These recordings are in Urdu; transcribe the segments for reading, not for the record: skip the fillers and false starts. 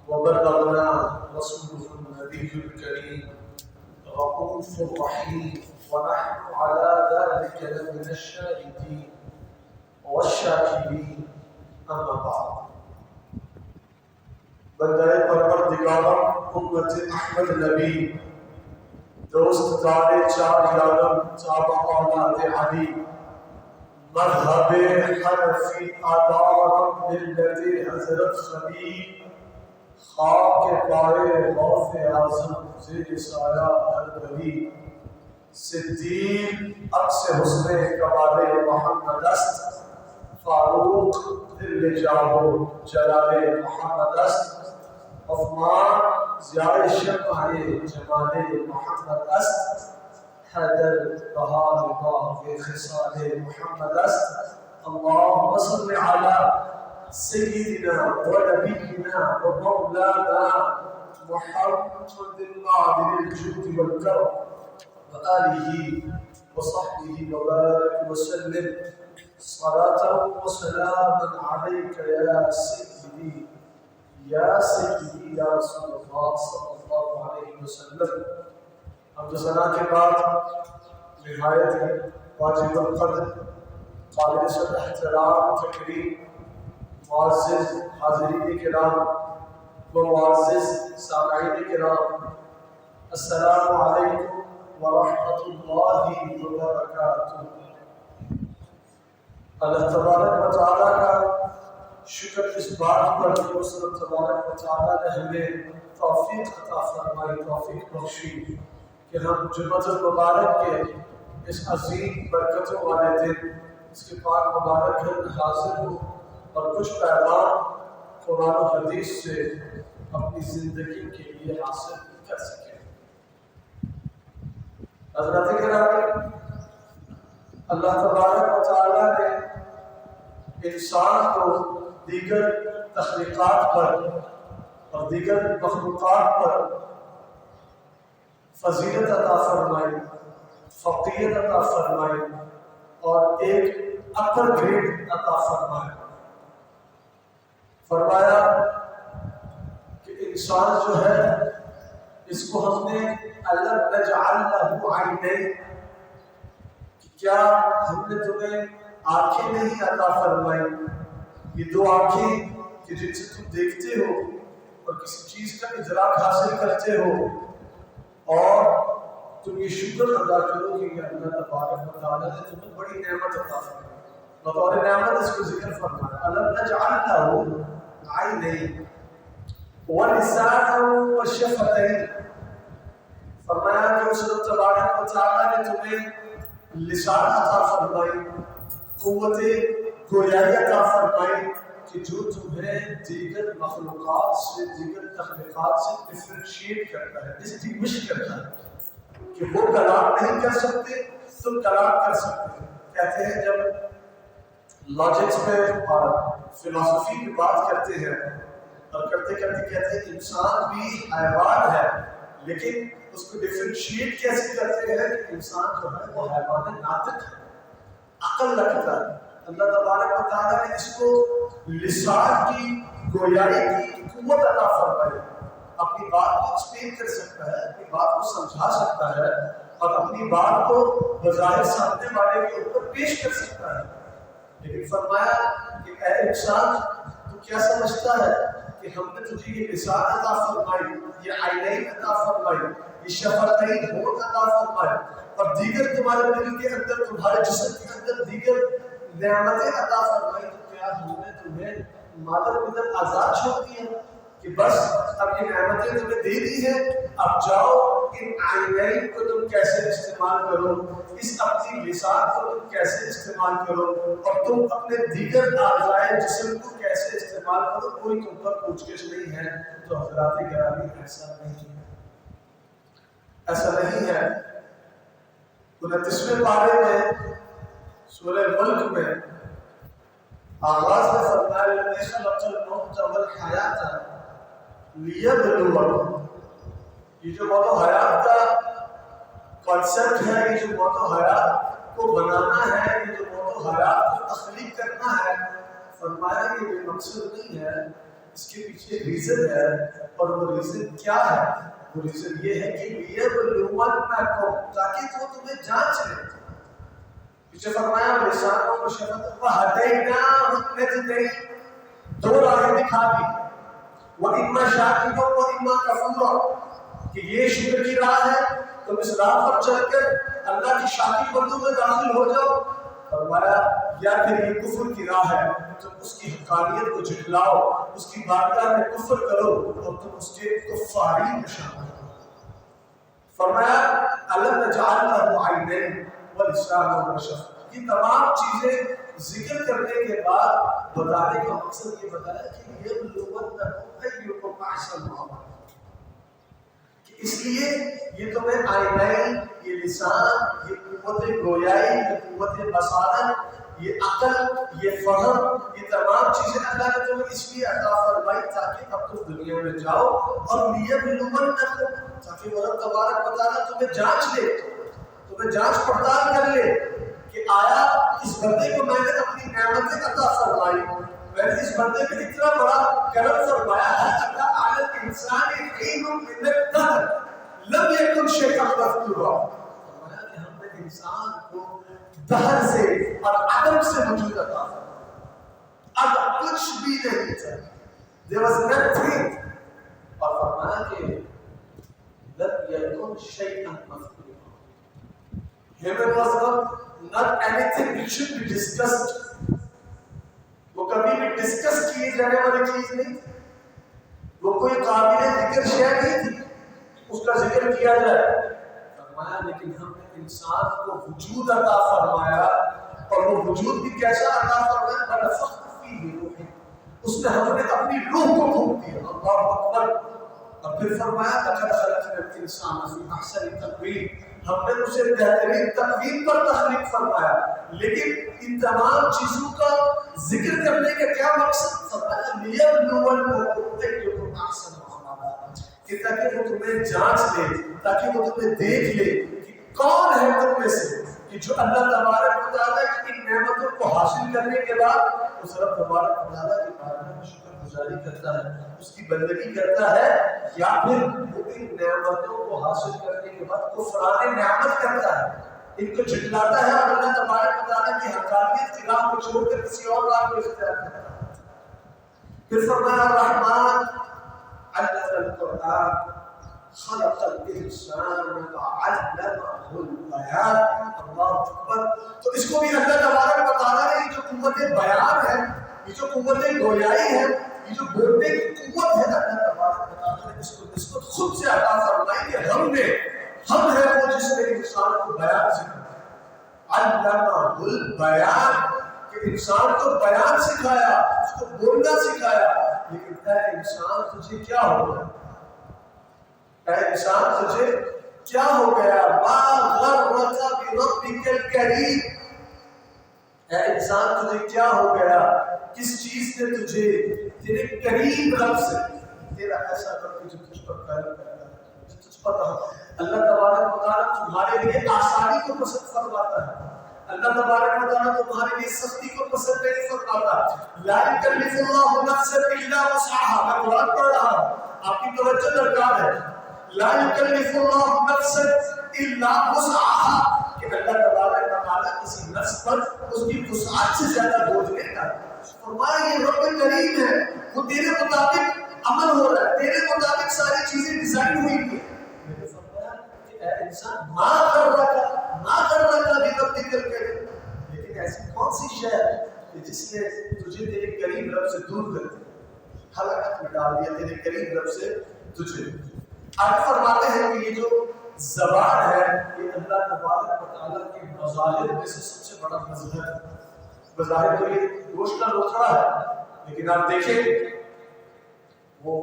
وبلغنا رسوله النبي الكريم رؤوف رحيم ونحن على ذلك لمن الشاهدين والشاكرين أما بعد. بندہ پروردگار امت احمد نبی دوست دار چار عالم صحابہ اولاد علی مذہب حنفی آداب ملت حضرت خلیل خاک پائے غوث اعظم زیر سایہ ہر ولی صدیق عکس حسن کمال محمد است فاروق دل جاو جلال محمد است عثمان ضیاء شمع جمال محمد است حیدر بہار باغ خصال محمد است. اللهم صل على سيدنا ونبينا ومولانا محمد معدن الجود والكرم وآله وصحبه وبارك وسلم صلاة وسلاما عليك يا سيدي يا سيدي يا رسول الله صلى الله عليه وسلم. حمد ثنا کے بعد نہایت واجب القدر قابل صد احترام تکریم معزز حاضرین کرام و معزز سامعین کرام، السلام علیکم ورحمۃ اللہ وبرکاتہ. اللہ تبارک و تعالیٰ کا شکر اس بات پر کہ اس رب تبارک و تعالیٰ نے ہمیں توفیق عطا فرمائی، توفیق بخشی کہ ہم جمعۃ المبارک کے اس عظیم برکتوں والے دن اس کے پاک مبارک گھر میں حاضر ہوں اور کچھ پیغام قرآن و حدیث سے اپنی زندگی کے لیے حاصل کر سکیں. حضرت گرامی، اللہ تبارک و تعالیٰ نے انسان کو دیگر تخلیقات پر اور دیگر مخلوقات پر فضیلت عطا فرمائی، فوقیت عطا فرمائی اور ایک اپر گریڈ عطا فرمایا. فرمایا کہ انسان جو ہے اس کو ہم نے الم نجعل له عینین، کہ کیا ہم نے تمہیں آنکھیں نہیں عطا فرمائی؟ یہ دو آنکھیں کہ جن سے تم دیکھتے ہو اور کسی چیز کا ادراک حاصل کرتے ہو، اور تم یہ شکر ادا کرو کہ اللہ تبارک و تعالیٰ نے تمہیں بڑی نعمت عطا فرمائی. بطور نعمت اس کو ذکر فرمایا، الم نجعل له عینین ولسانا وشفتین. فرمایا کہ اس رب تبارک و تعالیٰ نے تمہیں لسان عطا فرمائی، قوت گویائی عطا فرمائی کہ جو تمہیں دیگر مخلوقات سے، دیگر تخلیقات سے ڈفرینشیٹ کرتا ہے، ڈسٹنگوش کرتا ہے کہ وہ کلام نہیں کر سکتے تم کلام کر سکتے. کہتے ہیں جب لاجکس پہ اور فلسفی پہ بات کرتے ہیں اور کرتے کرتے کہتے ہیں انسان بھی حیوان ہے، لیکن اس کو ڈفرینشیٹ کیسے کرتے ہیں کہ انسان جو ہے وہ حیوان ناطق ہے، عقل رکھتا ہے. اللہ تبارک و تعالیٰ نے اس کو لسان کی گویائی کی قوت عطا فرمائی، اپنی بات کو ایکسپلین کر سکتا ہے، اپنی بات کو سمجھا سکتا ہے اور اپنی بات کو بظاہر سامنے والے کے اوپر پیش کر سکتا ہے. لیکن فرمایا کہ اے انسان، تو کیا سمجھتا ہے کہ ہم نے تجھے یہ لسان عطا فرمائی، یہ عینین عطا فرمائی، یہ شفتین ہونٹ عطا فرمائی اور دیگر تمہارے دل کے اندر، تمہارے جسم کے اندر دیگر نعمتیں عطا فرمائی، تو کیا ہم نے تمہیں مادر بدر آزاد چھوڑ دیا کہ بس اب یہ نعمتیں تمہیں دے دی ہیں، اب جاؤ ان عینین کو تم کیسے استعمال کرو، اس اپنی لسان کو تم کیسے استعمال کرو اور تم اپنے دیگر اعضائے جسم کو کیسے استعمال کرو، کوئی تم پر پوچھ گچھ نہیں ہے. تو حضرات گرامی ایسا نہیں ہے، ایسا نہیں ہے. 29ویں پارے میں سورہ ملک میں آغاز میں فرمایا الذی خلق الموت والحیاۃ لیبلوکم. یہ جو موت و حیات کا کانسیپٹ ہے، یہ جو موت و حیات کو بنانا ہے، یہ جو موت و حیات کو تخلیق کرنا ہے، فرمایا کہ یہ مقصد نہیں ہے اس کے پیچھے ریزن ہے، اور وہ ریزن کیا ہے؟ وہ ریزن یہ ہے کہ لِيَبْلُوَنَّكُمْ، تاکہ وہ تمہیں جانچ لے۔ پیچھے فرمایا لسان و شفت وَهَدَيْنَاهُ النَّجْدَيْنِ، دو راہیں دکھا دی، وَإِمَّا شَاكِرًا وَإِمَّا كَفُورًا، کہ یہ شکر کی راہ ہے، تم اس راہ پر چل کر اللہ کی شاکر بندوں میں داخل ہو جاؤ، فرمایا یا پھر یہ کفر کی راہ ہے، تم اس کی حقانیت کو جھٹلاؤ، اس کی بارگاہ میں کفر کرو اور تم اس کے کفاری میں شامل ہو۔ فرمایا أَلَمْ نَجْعَلْ لَهُ عَيْنَيْنِ وَلِسَانًا وَشَفَتَيْنِ، یہ تمام چیزیں ذکر کرنے کے بعد بتانے کا مقصد یہ بتایا کہ لِيَبْلُوَنَّكُمْ أَيُّكُمْ أَحْسَنُ عَمَلًا، اس لیے یہ تمہیں آئینین، یہ لسان، یہ قوت گویائی، یہ قوت بصارت، یہ عقل، یہ فہم، یہ تمام چیزیں اللہ نے تمہیں اس لیے عطا فرمائی تاکہ اب تم دنیا میں جاؤ اور لِيَبْلُوَنَّكُمْ، تاکہ وہ رب تبارک و تعالیٰ تمہیں جانچ لے، تمہیں جانچ پڑتال کر لے کہ آیا اس بندے کو میں نے اپنی نعمتیں عطا فرمائی، میں نے اس بندے پہ اتنا بڑا کرم فرمایا ہے، اللہ علی الانسان حین من الدہر لم یکن شیئا مذکورا، فرمایا کہ ہم نے انسان کو دہر سے اور عدم سے وجود عطا فرمایا، اب کچھ بھی نہیں تھا، there was nothing، اور فرمایا کہ لم یکن شیئا مذکورا، human was not anything which should be discussed، وہ کبھی بھی ڈسکس کیے جانے والی چیز نہیں تھی، وہ کوئی قابل ذکر شے نہیں تھی اس کا ذکر کیا جائے، فرمایا لیکن ہم نے انسان کو وجود عطا فرمایا، اور وہ وجود بھی کیسا عطا فرمایا؟ فَنَفَخْتُ فِيهِ رُوحِي، اس میں ہم نے اپنی روح کو پھونک دیا، اللہ اکبر، اور پھر فرمایا لَقَدْ خَلَقْنَا الْإِنسَانَ فِي أَحْسَنِ تَقْوِيمٍ، ہم نے اسے بہترین تقویم پر تخلیق فرمایا، لیکن ان تمام چیزوں کا ذکر کرنے کا کیا مقصد؟ فرمایا لِيَبْلُوَنَّكُمْ أَيُّكُمْ أَحْسَنُ عَمَلًا، کہ تاکہ وہ تمہیں جانچ لے، تاکہ وہ تمہیں دیکھ لے کہ کون ہے تم میں سے کہ جو اللہ تبارک و تعالیٰ کی ان نعمتوں کو حاصل کرنے کے بعد اس رب تبارک و تعالیٰ کی بارگاہ میں شکر گزاری کرتا ہے، اس کی بندگی کرتا ہے، یا پھر وہ ان نعمتوں کو حاصل کرنے کے بعد کفران نعمت کرتا ہے، ان کو جھٹلاتا ہے اور اللہ تبارک و تعالیٰ کی حقانیت کی راہ کو چھوڑ کر کسی اور راہ کو اختیار کرتا ہے۔ پھر فرمایا الرحمن علم القرآن خلق الانسان وعلمه البیان، اللہ اکبر، تو اس کو بھی اللہ تبارک و تعالیٰ نے یہ جو قوت بیان ہے، یہ جو قوت گویائی ہے، یہ جو بولنے کی قوت ہے، اللہ تبارک و تعالیٰ نے اس کو نسبت خود سے عطا فرمائی کہ ہم ہے وہ جس نے انسان کو بیان سکھایا، علمہ البیان، کہ انسان کو بیان سکھایا، اس کو بولنا سکھایا، لیکن اے انسان تجھے کیا ہو گیا؟ اے انسان تجھے کیا ہو گیا؟ ما غرک بربک الکریم، اے انسان تجھے کیا ہو گیا؟ کس چیز نے تجھے تیرے کریم رب سے، تیرا ایسا رب جو تجھ پر کرم کرتا ہے، جو تجھ پر اللہ تبارک و تعالیٰ تمہارے لیے آسانی کو پسند فرماتا ہے، اللہ تبارک و تعالیٰ تمہارے لیے سختی کو پسند نہیں فرماتا، لا یکلف اللہ نفسا الا وسعها، میں قرآن پڑھ رہا ہوں، آپ کی توجہ درکار ہے، لا یکلف اللہ نفسا الا وسعها، کہ اللہ تبارک و تعالیٰ کسی نفس پر اس کی وسعت سے زیادہ بوجھ نہیں ڈالتا، فرمایا یہ رب کریم ہے، وہ تیرے مطابق عمل ہو رہا ہے، تیرے مطابق ساری چیزیں ڈیزائن ہوئی ہیں، اے انسان ما غرک بربک الکریم، لیکن ایسی کون سی شے ہے کہ جس نے تجھے تیرے کریم رب سے دور کر دیا، حلقت میں ڈال دیا تیرے کریم رب سے تجھے۔ آگے فرماتے ہیں کہ یہ جو زبان ہے یہ اللہ تبارک و تعالیٰ کے مظاہر میں سے سب سے بڑا مظہر ہے، بظاہر تو یہ گوشت کا لوتھڑا ہے، لیکن آپ دیکھیں وہ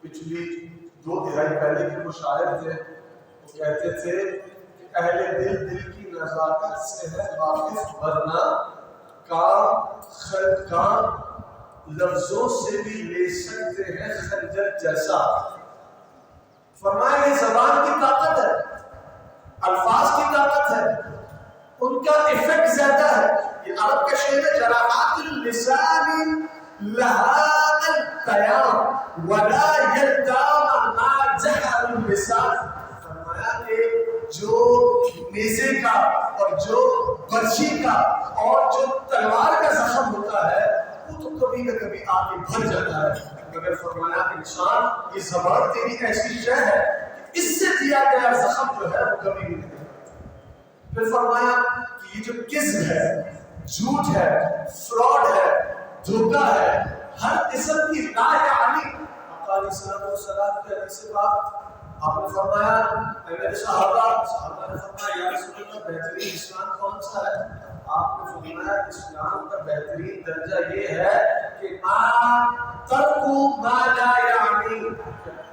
پچھلی 2 دہائی پہلے کے وہ شاعر تھے، وہ کہتے تھے کہ اہل دل کی نزاکت سے ہے واقف، ورنہ کام لفظوں سے بھی لے سکتے ہیں خنجر جیسا، فرمایا یہ زبان کی طاقت ہے، الفاظ کی طاقت ہے، ان کا ایفیکٹ زیادہ ہے، یہ عرب کا شعر ہے جراحات اللسان لہا التیام ولا یلتام ما جهر اللسان. فرمایا کہ جو نیزے کا اور جو برچھی کا اور جو تلوار کا زخم ہوتا ہے وہ تو کبھی نہ کبھی آ کے بھر جاتا ہے، مگر فرمایا انسان یہ زبان تیری ایسی شے ہے کہ اس سے دیا گیا زخم جو ہے وہ کبھی بھی نہیں. پھر فرمایا کہ یہ جو کذب ہے، جھوٹ ہے، فراڈ ہے، دھوکہ ہے، ہر قسم کی لا یعنی اقال صلی اللہ علیہ حدیث سے بات آپ نے فرمایا اے میرے صحابہ نے فرمایا یا رسول اللہ بہترین اسلام کون سا ہے؟ آپ نے فرمایا اسلام کا بہترین درجہ یہ ہے کہ ترکو ما لا یعنی،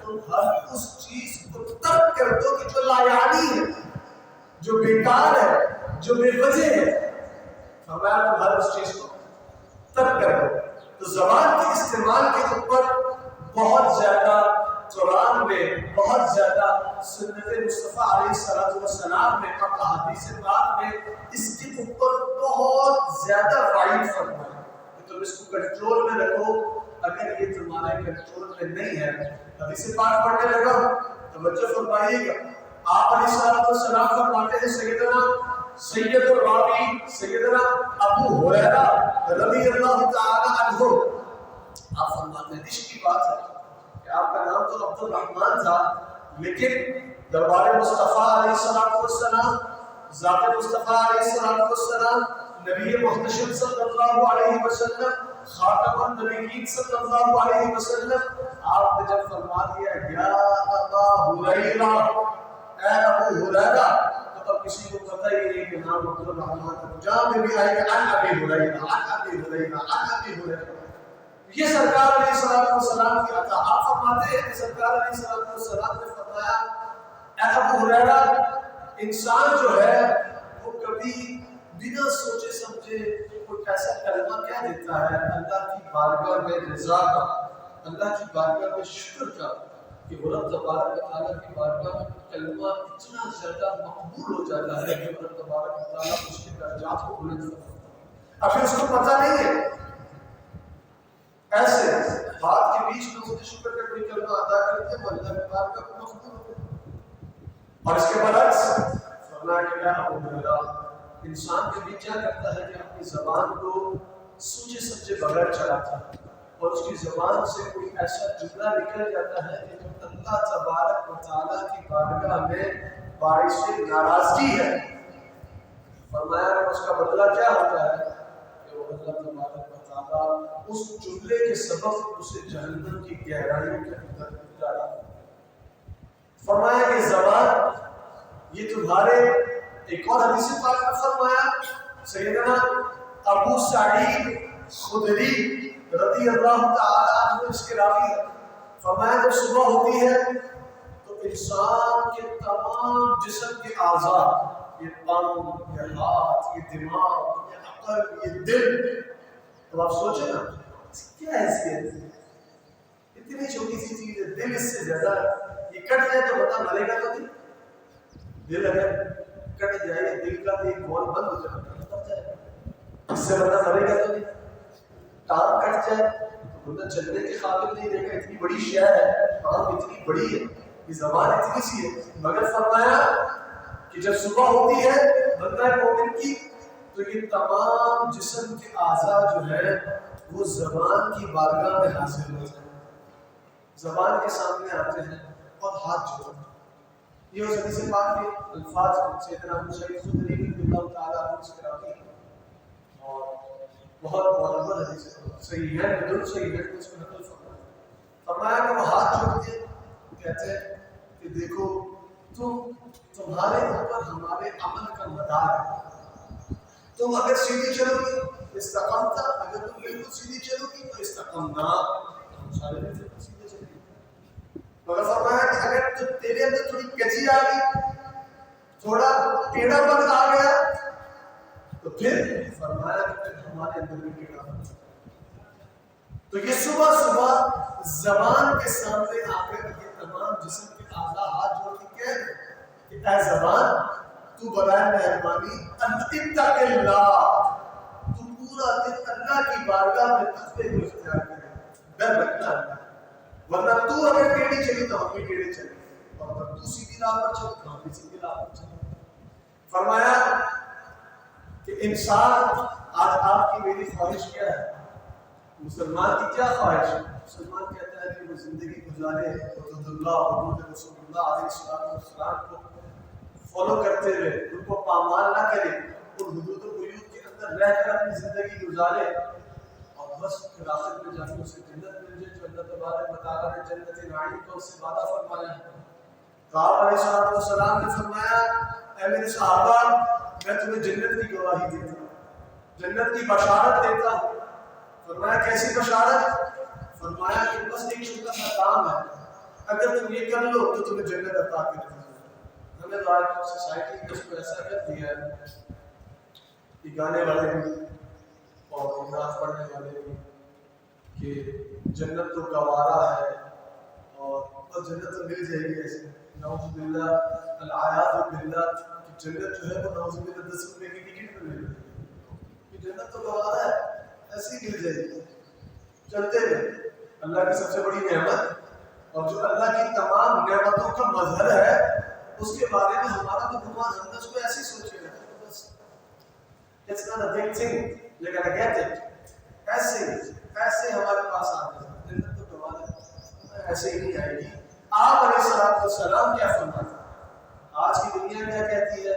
تم ہر اس چیز کو ترک کر دو کہ جو لا یعنی ہے، جو بیکار ہے، جو بے وجہ ہے. فرمایا تم ہر اس چیز کو ترک کر دو. تو زبان کے استعمال کے اوپر بہت زیادہ قرآن میں، بہت زیادہ سنت مصطفیٰ علیہ السلام میں اور احادیث پاک میں اس کے اوپر بہت زیادہ وائڈ فرمایا کہ تم اس کو کنٹرول میں رکھو. اگر یہ تمہارے کنٹرول میں نہیں ہے، حدیث پاک پڑھنے لگا توجہ فرمائیے گا. آپ علیہ السلام فرماتے ہیں سید الراوی سیدنا ابو ہریرہ رضی اللہ تعالی عنہ، آپ فرماتے ہیں عشق کی بات ہے کہ آپ کا نام تو عبد الرحمن تھا، لیکن دربار مصطفیٰ علیہ السلام، ذات مصطفیٰ علیہ السلام، نبی محتشم صلی اللہ علیہ وسلم، خاتم النبیین صلی اللہ علیہ وسلم، آپ نے جب فرما دیا یا ابا ہریرہ، اے ابو ہریرہ، تو اب کسی کو پتہ ہی نہیں کہ نام عبد الرحمن تھا. جہاں میں بھی آئے گا عن ابی ہریرہ، عن ابی ہریرہ، عن ابی ہریرہ. یہ سرکار علیہ السلام کی عطا. آپ فرماتے ہیں کہ سرکار علیہ السلام نے فرمایا اے ابو ہریرہ، انسان جو ہے وہ کبھی بنا سوچے سمجھے کوئی ایسا کلمہ کہہ دیتا ہے اللہ کی بارگاہ میں رضا کا، اللہ کی بارگاہ میں شکر کا، کہ رب تبارک و تعالیٰ کی بارگاہ میں کلمہ اتنا زیادہ مقبول ہو جاتا ہے کہ رب تبارک و تعالیٰ اس کے درجات کو بلند کرتا ہے. ابھی اس کو پتہ نہیں ہے، ایسے بات کے بیچ میں خود شکر کا کوئی کلمہ ادا کرتے ہیں وہ اللہ کی بارگاہ کو مقبول ہوتے ہیں. اور اس کے برعکس فرمایا کہ کیا ابو ہریرہ، انسان کبھی کیا کرتا ہے کہ اپنی زبان کو سوچے سمجھے بغیر چلاتا ہے اور اس کی زبان سے کوئی ایسا جملہ نکل جاتا ہے کہ جو اللہ تبارک و تعالیٰ کی بارگاہ میں باعث ناراضگی ہے. فرمایا کہ اس کا بدلہ کیا ہوتا ہے کہ وہ اللہ تبارک و تعالیٰ اس جملے کے سبب اسے جہنم کی گہرائیوں کے اندر ڈالا. فرمایا کہ زبان یہ تمہارے، ایک اور حدیث پاک میں فرمایا سیدنا ابو سعید خدری رضی اللہ تعالی عنہ اس کے راوی ہے، فرمایا جب صبح ہوتی ہے تو انسان کے تمام جسم کے اعضاء، یہ پاؤں، یہ ہاتھ، یہ دماغ، یہ عقل، یہ دل، تو آپ سوچیں نا کیا حیثیت ہے، اتنی چھوٹی سی چیز ہے، دل اس سے زیادہ، یہ کٹ جائے تو بتا مرے گا تو نہیں. دل اگر کٹ جائے، دل کا ایک بال بند ہو جائے، اس سے بندہ مرے گا تو نہیں. ٹانگ کٹ جائے تو بندہ چلنے کے قابل نہیں رہے گا، اتنی بڑی شے ہے، ٹانگ اتنی بڑی ہے، یہ زبان اتنی سی ہے. مگر فرمایا کہ جب صبح ہوتی ہے بندہ مومن کی تو یہ تمام جسم کے اعضاء جو ہے وہ زبان کی بارگاہ میں حاضر ہوتے ہیں، زبان کے سامنے آتے ہیں اور ہاتھ جوڑتے ہیں. یہ اس حدیث پاک کے الفاظ سیدنا ابو سعید خدری رضی اللہ تعالیٰ عنہ سے راوی ہیں اور بہت معتبر حدیث ہے، صحیح ہے، بدل صحیح ہے، اس میں نقل فرمایا کہ وہ ہاتھ جوڑتے ہیں، کہتے ہیں کہ دیکھو تمہارے اوپر ہمارے عمل کا مدار ہے، تم اگر سیدھی چلو گی استقامت، اگر تم بالکل سیدھی چلو گی تو استقامنا، ہم سارے بالکل سیدھے چلیں گے. مگر فرمایا کہ اگر تو تیرے اندر تھوڑی کچی آ گئی، تھوڑا ٹیڑھا پن آ گیا تو پھر فرمایا کہ ہمارے اندر بھی ٹیڑھا پن. تو یہ صبح صبح زبان کے سامنے آ کر یہ تمام جسم کے اعضاء ہاتھ جوڑ کے کہہ رہے کہ اے زبان تو برائے مہربانی اتق اللہ، تو پورا دن اللہ کی بارگاہ میں تقوی کو اختیار کرے، ڈر رکھنا ہے، ورنہ تو اگر ٹیڑھی چلی تو ہم بھی ٹیڑھے چلیں، اور اگر تو سیدھی راہ پر چل تو ہم بھی سیدھی راہ پر چلیں۔ فرمایا کہ انسان، آج آپ کی میری خواہش کیا ہے؟ مسلمان کی کیا خواہش ہے؟ مسلمان کہتا ہے کہ وہ زندگی گزارے حدود اللہ، حدود رسول اللہ علیہ السلام کو فالو کرتے ہوئے، ان کو پامال نہ کرے، ان حدود و قیود کے اندر رہ کر اپنی زندگی گزارے، اور بس پھر آخر میں جا کے اسے جنت مل جائے جو اللہ تبارک و تعالیٰ نے جنت نعیم کا اس سے وعدہ فرمایا ہے۔ تو آپ علیہ السلام نے فرمایا اے میرے صحابہ، میں تمہیں جنت کی گواہی دیتا ہوں، جنت کی بشارت دیتا ہوں۔ فرمایا کیسی بشارت؟ فرمایا کہ بس ایک چھوٹا سا کام ہے، اگر تم یہ کر لو تو تمہیں جنت عطا کر دی جائے۔ ہمیں تو آج سوسائٹی نے اس کو ایسا کر دیا ہے کہ گانے والے بھی اور نعت پڑھنے والے بھی کہ جنت تو گوارا ہے اور جنت تو مل جائے گی ایسے، نعوذ باللہ العیاذ باللہ، کہ جنت جو ہے وہ نعوذ باللہ 10 روپے کی ٹکٹ پہ مل جائے گی، جنت تو گوارا ہے ایسے ہی مل جائے گی۔ چلتے رہے، اللہ کی سب سے بڑی نعمت اور جو اللہ کی تمام نعمتوں کا مظہر ہے، اس کے بارے میں ہمارا تو گمان، ہم نے اس کو ایسے سوچے رہتے ہیں بس it's not a big thing, you're gonna get it، ایسے ہمارے پاس آتے ہیں، جنت تو گوارا ہے، ایسے ہی نہیں آئے گی۔ آپ علیہ السلام کیا فرماتے ہیں؟ آج کی دنیا کیا کہتی ہے،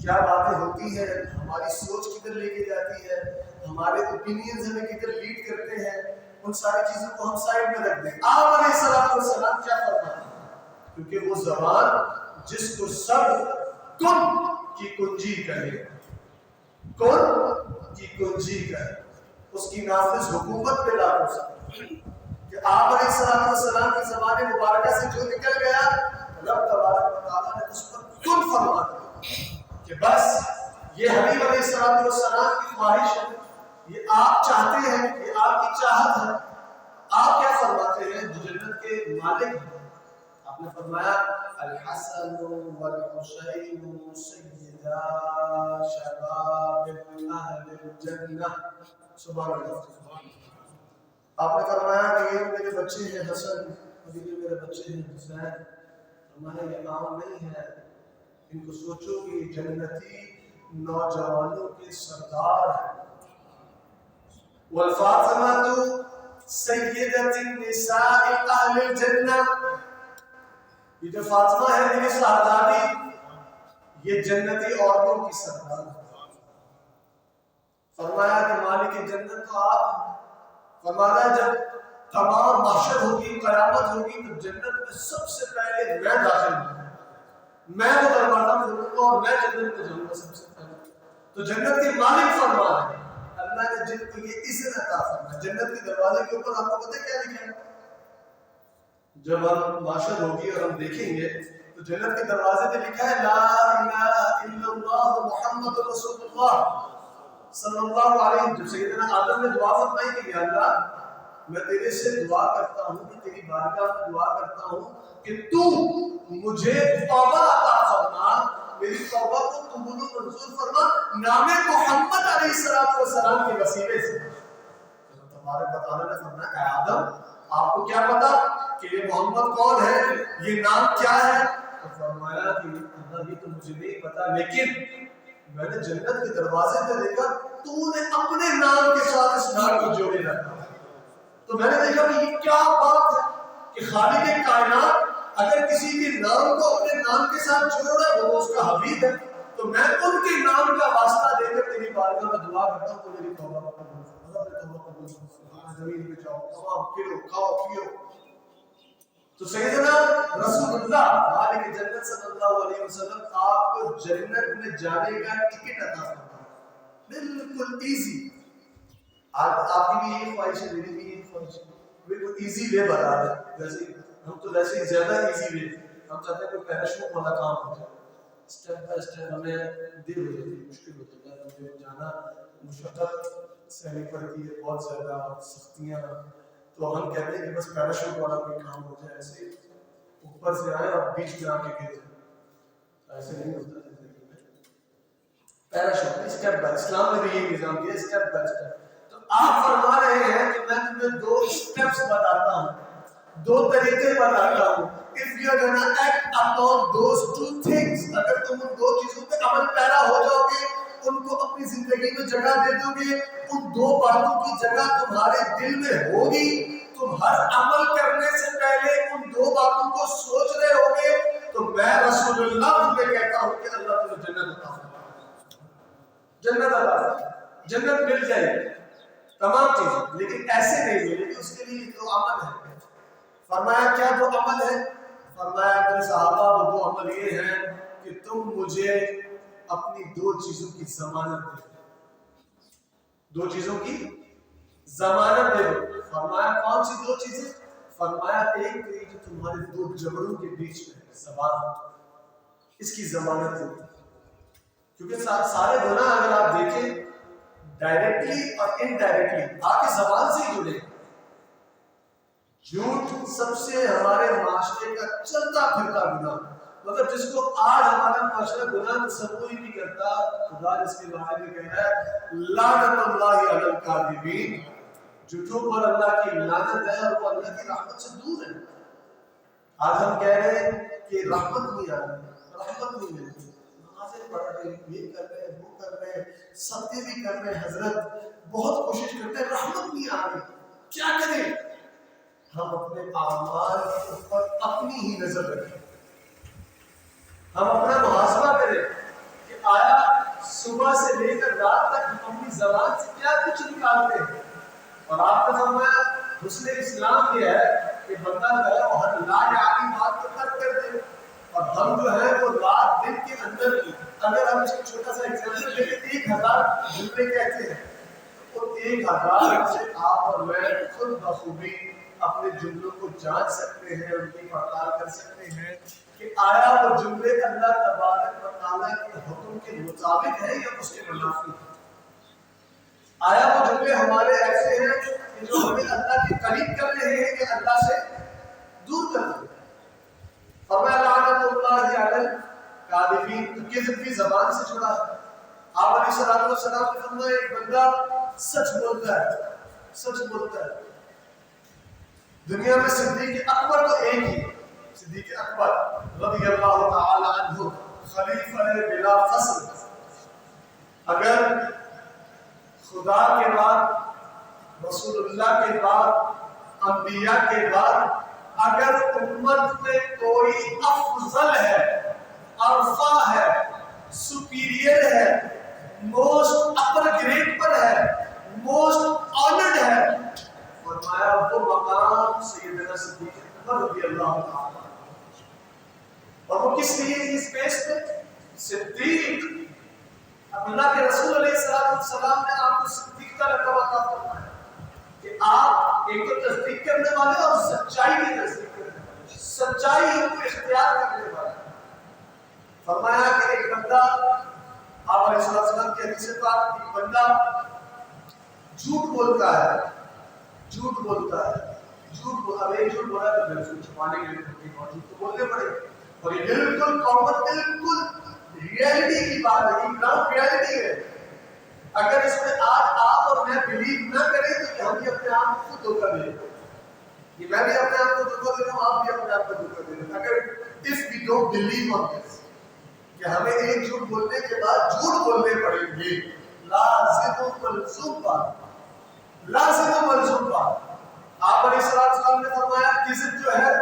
کیا باتیں ہوتی ہیں، ہماری سوچ کدھر لے کے جاتی ہے، ہمارے اوپینینز ہمیں کدھر لیڈ کرتے ہیں، ان ساری چیزوں کو ہم سائڈ میں رکھ دیں۔ آپ علیہ السلام کیا فرماتے ہیں؟ کیونکہ وہ زبان جس کو سب کن کی کنجی کہے، کن کی کنجی کہے، اس کی نافذ حکومت پہ لاگو سکتے کہ آپ علیہ السلام کی زبان مبارکہ سے جو نکل گیا، رب تبارک و تعالیٰ نے اس پر کن فرما دیا کہ بس یہ حبیب علیہ السلام کی خواہش ہے، یہ آپ چاہتے ہیں، یہ آپ کی چاہت ہے۔ آپ کیا فرماتے ہیں جو جنت کے مالک ہیں؟ آپ نے فرمایا الحسن والحسین سیدا شباب اہل الجنہ، سبحان اللہ۔ آپ نے فرمایا کہ یہ میرے بچے ہیں حسن اور یہ میرے بچے ہیں حسین، فرمایا یہ عام نہیں ہے، ان کو سوچو کہ یہ جنتی نوجوانوں کے سردار ہیں۔ والفاطمہ سیدۃ النساء اہل الجنہ، یہ جو فاطمہ ہے میری صاحبزادی، یہ جنتی عورتوں کی سردار ہے۔ فرمایا کہ مالک جنت تو آپ ہیں۔ فرمایا جب تمام محشر ہوگی، قیامت ہوگی، تو جنت میں سب سے پہلے میں داخل ہوں، میں وہ دروازہ کھولوں گا اور میں جنت میں جاؤں گا سب سے پہلے۔ تو جنت کے مالک فرما رہے ہیں، اللہ نے جن کو یہ اذن عطا فرمایا۔ جنت کے دروازے کے اوپر آپ کو پتہ کیا لکھا ہے؟ جب ہم معاشر ہوگی اور ہم دیکھیں گے تو جنت کے دروازے پہ لکھا ہے لا الہ الا اللہ محمد رسول اللہ صلی اللہ علیہ وسلم۔ جب سیدنا آدم نے دعا فرمائی کہ یا اللہ میں تیرے سے دعا کرتا ہوں، کہ تیری بارگاہ میں دعا کرتا ہوں کہ تو مجھے توبہ عطا فرما، میری توبہ کو قبول و منظور فرما نام محمد علیہ السلام کے وسیلے سے۔ تبارک و تعالیٰ نے فرمایا اے آدم آپ کو کیا پتا کہ یہ محمد کون ہے، یہ نام کیا ہے؟ تو فرمایا کہ اللہ یہ تو مجھے نہیں پتا، لیکن میں نے جنت کے دروازے پہ دیکھا تو نے اپنے نام کے ساتھ اس نام کو جوڑے رکھا، تو میں نے دیکھا کہ یہ کیا بات ہے کہ خالق کائنات اگر کسی کے نام کو اپنے نام کے ساتھ جوڑ رہا ہے وہ اس کا حبیب ہے، تو میں ان کے نام کا واسطہ دے کر تیری بارگاہ میں دعا کرتا ہوں تو میری توبہ قبول فرما، اپنے توبہ قبول فرما، زمین پہ جاؤ تمام پھرو کھاؤ پیو۔ تو سیدنا رسول اللہ مالک جنت صلی اللہ علیہ وسلم آپ کو جنت میں جانے کا ٹکٹ عطا فرمایا، بالکل ایزی۔ آپ کی بھی یہی خواہش ہے، میری بھی یہی خواہش ہے، بالکل ایزی وے بتا رہے ہیں۔ ویسے ہم تو ویسے ہی زیادہ ایزی وے، ہم چاہتے ہیں کوئی پیراشوٹ والا کام ہو جائے، اسٹیپ بائی اسٹیپ ہمیں دیر ہو جاتی ہے، مشکل ہو جاتا ہے، ہمیں جانا مشقت سہنی پڑتی ہے، بہت زیادہ سختیاں، تو ہم کہتے ہیں کہ بس پیراشوٹ والا کوئی کام ہو جائے، ایسے اوپر سے آئے اور بیچ میں آ کے گر جائے، ایسے نہیں ہوتا زندگی میں۔ پیراشوٹ اسٹیپ بائی، اسلام نے بھی یہی نظام دیا، اسٹیپ بائی اسٹیپ۔ تو آپ فرما رہے ہیں کہ میں تمہیں 2 اسٹیپس بتاتا ہوں، 2 طریقے بتاتا ہوں. If you are gonna act upon those 2 things، اگر تم ان 2 چیزوں پہ عمل پیرا ہو جاؤ گے، ان کو اپنی زندگی میں جگہ دے دو گے، ان 2 باتوں کی جگہ تمہارے دل میں ہوگی، تم ہر عمل کرنے سے پہلے ان 2 باتوں کو سوچ رہے ہوگے، تو میں رسول اللہ تمہیں کہتا ہوں کہ اللہ تمہیں جنت عطا فرمائے. جنت عطا فرمائے، جنت مل جائے گی تمام چیزیں، لیکن ایسے نہیں ملے گی، اس کے لیے 2 عمل ہے. فرمایا کیا 2 عمل ہے؟ فرمایا میرے صحابہ وہ 2 عمل یہ ہیں کہ تم مجھے اپنی 2 چیزوں کی ضمانت دے دو، 2 چیزوں کی ضمانت دے دو. فرمایا کون سی 2 چیزیں؟ فرمایا ایک تو یہ جو تمہارے 2 جبڑوں کے بیچ میں ہے زبان، اس کی ضمانت دے دو. کیونکہ سارے گناہ اگر آپ دیکھیں ڈائریکٹلی اور انڈائریکٹلی آپ کی زبان سے ہی جڑے. جھوٹ سب سے ہمارے معاشرے کا چلتا پھرتا گناہ، مطلب جس کو آج ہمارا معاشرہ گناہ تصور ہی نہیں کرتا. خدا اس کے بارے میں کہہ رہا ہے لعنت اللہ علی الکاذبین، جھوٹوں پر اللہ کی لعنت ہے اور وہ اللہ کی رحمت سے دور ہے. آج ہم کہہ رہے ہیں کہ رحمت نہیں آ رہی، رحمت نہیں ملتی، نمازیں پڑھ رہے ہیں، یہ کر رہے ہیں، وہ کر رہے ہیں، صدقے بھی کر رہے ہیں، حضرت بہت کوشش کرتے ہیں، رحمت نہیں آ رہی. کیا کریں؟ ہم اپنے اعمال کے اوپر اپنی ہی نظر رکھیں، ہم اپنا محاسبہ کریں کہ آیا صبح سے لے کر رات تک ہم اپنی زبان سے کیا کچھ نکالتے ہیں. اور آپ نے فرمایا حسن اسلام یہ ہے کہ بندہ جو ہے وہ ہر لا یعنی بات کو ترک کر دے. اور ہم جو ہے وہ رات دن کے اندر اگر ہم اس کو چھوٹا سا ایگزامپل لے کے 1000 جملے کہتے ہیں تو 1000 سے آپ اور میں خود بخوبی اپنے جملوں کو جانچ سکتے ہیں، ان کی پڑتال کر سکتے ہیں کہ آیا وہ جملے اللہ تبارک و تعالیٰ کے حکم کے مطابق ہے یا اس کے منافی ہے. آیا وہ جملے ہمارے ایسے ہیں کہ جو ہمیں اللہ کے قریب کر رہے ہیں کہ اللہ سے دور کر رہے ہیں. فرمایا لعنت اللہ علی الکاذبین، تو کذب بھی زبان سے چھڑا. آپ علیہ الصلوۃ والسلام نے فرمایا ایک بندہ سچ بولتا ہے، سچ بولتا ہے. دنیا میں صدیق اکبر تو ایک ہی، صدیق اکبر رضی اللہ تعالی عنہ خلیفہ بلا فصل. اگر خدا کے بعد، رسول اللہ کے بعد، انبیاء کے بعد اگر امت میں کوئی افضل ہے، ارفع ہے، سپیریئر ہے، موسٹ اپر گریڈ پر ہے، موسٹ آنرڈ ہے، فرمایا وہ مقام سیدنا صدیق اکبر رضی اللہ تعالی. اور وہ کس لیے اس پیش پہ صدیق، اللہ کے رسول علیہ السلام نے آپ کو صدیق کا لقب عطا فرمایا کہ آپ ایک تو تصدیق کرنے والے اور سچائی کی تصدیق کرنے والے، سچائی کو اختیار کرنے والے. فرمایا کہ ایک بندہ، آپ علیہ السلام کی حدیث پاک، ایک بندہ جھوٹ بولتا ہے، جھوٹ بولتا ہے، اب ایک جھوٹ بولا تو پھر اس کو چھپانے کے لیے جھوٹ تو بولنے پڑے. اور یہ بالکل کامن، بالکل ریئلٹی کی بات ہے، یہ گراؤنڈ ریئلٹی ہے. اگر اس میں آج آپ اور میں بلیو نہ کریں تو ہم بھی اپنے آپ کو دھوکہ دیں گے. یہ میں بھی اپنے آپ کو دھوکہ دے رہا ہوں، آپ بھی اپنے آپ کو دھوکہ دے رہے ہیں. اگر if we don't believe on this کہ ہمیں ایک جھوٹ بولنے کے بعد جھوٹ بولنے پڑیں گے، لازم و ملزوم بات، لازم و ملزوم بات. آپ علیہ السلام نے فرمایا کذب جو ہے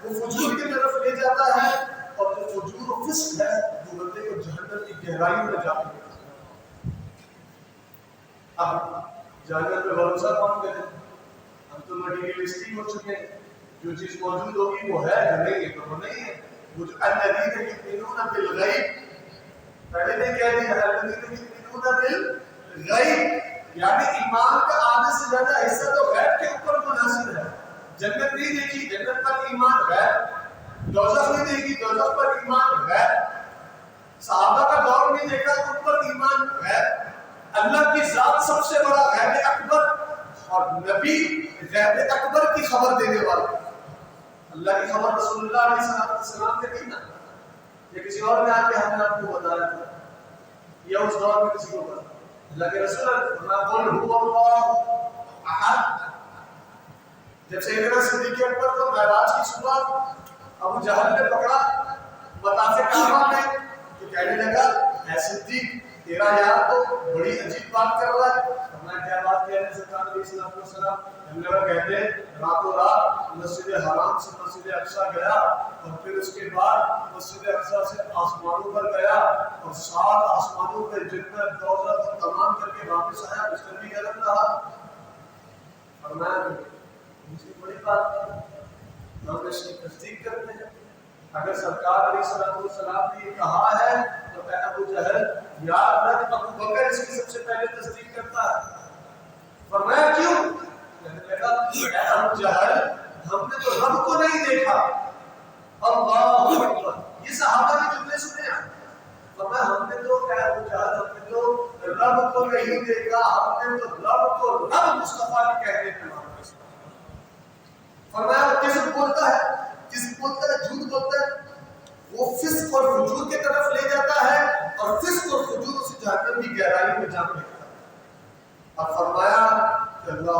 وہ فجور کی طرف لے جاتا ہے، اور جو فجور و فسق ہے وہ بندے کو جہنم کی گہرائی میں جاتا ہے. اب جہنم پہ بھروسہ کون کرے؟ ہم تو مٹیریلسٹک ہو چکے ہیں، جو چیز موجود ہوگی وہ ہے، جو نہیں ہے تو وہ نہیں ہے. وہ جو الذین یؤمنون بالغیب، پہلے نے کہہ دیا الذین یؤمنون بالغیب، یعنی ایمان کا آدھے سے زیادہ حصہ تو غیب کے اوپر منحصر ہے. جنت نہیں دیکھی، جنت پر ایمان غیب، دوزخ نہیں دیکھی، دوزخ پر ایمان غیب، صحابہ کا دور نہیں دیکھا ان پر ایمان غیب. اللہ کی ذات سب سے بڑا غیب اکبر، اور نبی غیب اکبر کی خبر دینے والا. اللہ کی خبر رسول اللہ علیہ السلام نے دی نا، یا کسی اور نے آ کے ہم نے آپ کو بتایا تھا، یا اس دور میں کسی کو بتایا. اللہ کے رسول فرمایا قل هو اللہ احد. جب سیدنا صدیق اکبر کو معراج کی صبح ابو جہل نے پکڑا مطاف کعبہ میں تو کہنے لگا اے صدیق تیرا یار تو بڑی عجیب بات کر رہا ہے. فرمایا کیا بات کہہ رہے ہیں سرکار علیہ السلام؟ اللہ کہتے ہیں راتوں رات مسجد حرام سے مسجد اقصی گیا اور پھر اس کے بعد مسجد اقصی سے آسمانوں پر گیا اور 7 آسمانوں پہ جنت دولت تمام کر کے واپس آیا. اس نے بھی غلط رہا. فرمایا اس کی بڑی بات ہے ہم اس کی تصدیق کرتے ہیں. اگر سرکار علیہ السلام نے یہ کہا ہے تو اے ابو جہل یاد رکھ ابو بکر اس کی سب سے پہلے تصدیق کرتا ہے. فرمایا کیوں؟ کہنے لگا اے ابو جہل ہم نے تو رب کو نہیں دیکھا. اللہ اکبر. یہ صحابہ کے جملے سنے ہیں. فرمایا ہم نے تو اے ابو جہل ہم نے تو رب کو نہیں دیکھا. ہم نے تو رب کو رب مصطفیٰ کے کہنے پہ مانا. فرمایا وہ کس بولتا ہے جھوٹ بولتا ہے وہ فسق اور فجور کی طرف لے جاتا ہے اور فسق اور فجور اسے جہنم کی گہرائی میں جا دیتا ہے. اور فرمایا کہ اللہ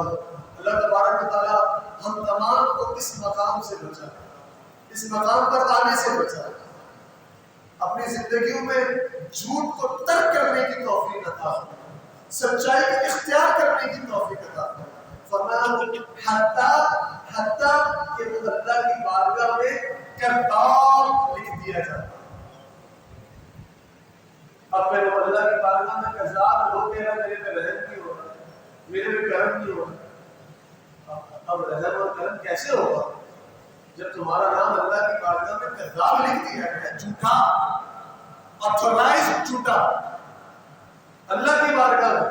تبارک و تعالیٰ ہم تمام کو اس مقام سے بچا, اس مقام پر آنے سے بچا, اپنی زندگیوں میں جھوٹ کو ترک کرنے کی توفیق عطا فرمائے, سچائی کو اختیار کرنے کی توفیق عطا فرمائے. فرمایا حتیٰ کہ وہ اللہ کی بارگاہ میں کذاب لکھ دیا جاتا. اب میں اللہ کی بارگاہ میں کذاب ہو گیا, میرے پہ رحم نہیں ہو رہا, میرے پہ کرم نہیں ہو رہا. اب رحم اور کرم کیسے ہوگا جب تمہارا نام اللہ کی بارگاہ میں کذاب لکھ دیا گیا, جھوٹا, آتھورائزڈ جھوٹا اللہ کی بارگاہ میں.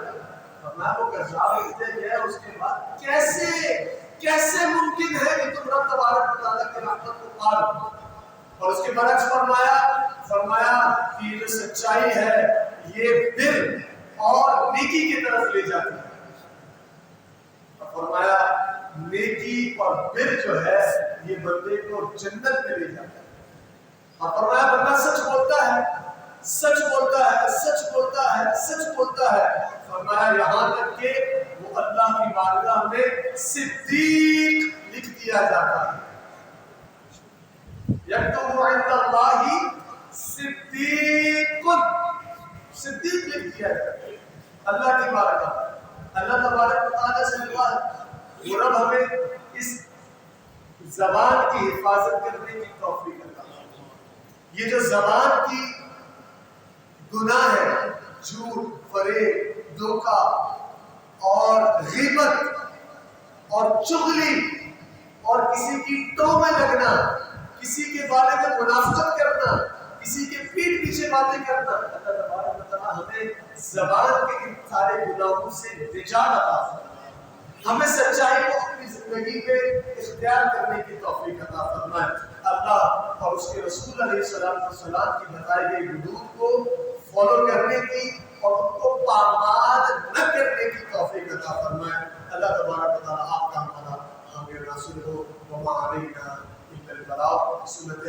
فرمایا وہ کذاب لکھتے گئے. اس کے بعد کیسے ممکن ہے کہ تم رب تبارک و تعالیٰ کی رحمت کو پا لو؟ اور اس کے برعکس فرمایا کہ یہ جو سچائی ہے یہ بر اور نیکی کی طرف لے جاتی ہے. اور فرمایا نیکی اور بر جو ہے یہ بندے کو جنت میں لے جاتا ہے. اور فرمایا بندہ سچ بولتا ہے, سچ بولتا ہے, سچ بولتا ہے, سچ بولتا ہے. فرمایا یہاں تک کہ وہ اللہ کی بارگاہ میں صدیق لکھ دیا جاتا ہے. یکتب عند اللہ صدیق, صدیق لکھ دیا جاتا ہے اللہ کی بارگاہ. اللہ تبارک و تعالیٰ سے دعا ہے وہ رب ہمیں اس زبان کی حفاظت کرنے کی توفیق عطا فرمائے. یہ جو زبان کی گناہ ہے, جھوٹ, فریب, دھوکہ اور غیبت اور چغلی اور کسی کی ٹو میں لگنا, کسی کے بارے میں منافقت کرنا, کسی کے پیٹ پیچھے باتیں کرنا, اللہ تبارک و تعالیٰ ہمیں زبان کے ان سارے گناہوں سے نجات عطا فرمائے. ہمیں سچائی کو اپنی زندگی میں اختیار کرنے کی توفیق عطا فرمائے. اللہ اور اس کے رسول علیہ السلام کی بتائی گئی حدود کو فالو کرنے کی اور ان کو پامال نہ کرنے کی توفیق عطا فرمائے. اللہ تبارک و تعالیٰ آپ کا ہمارا حامی ناصر ہو. وما علینا الا البلاغ. سنت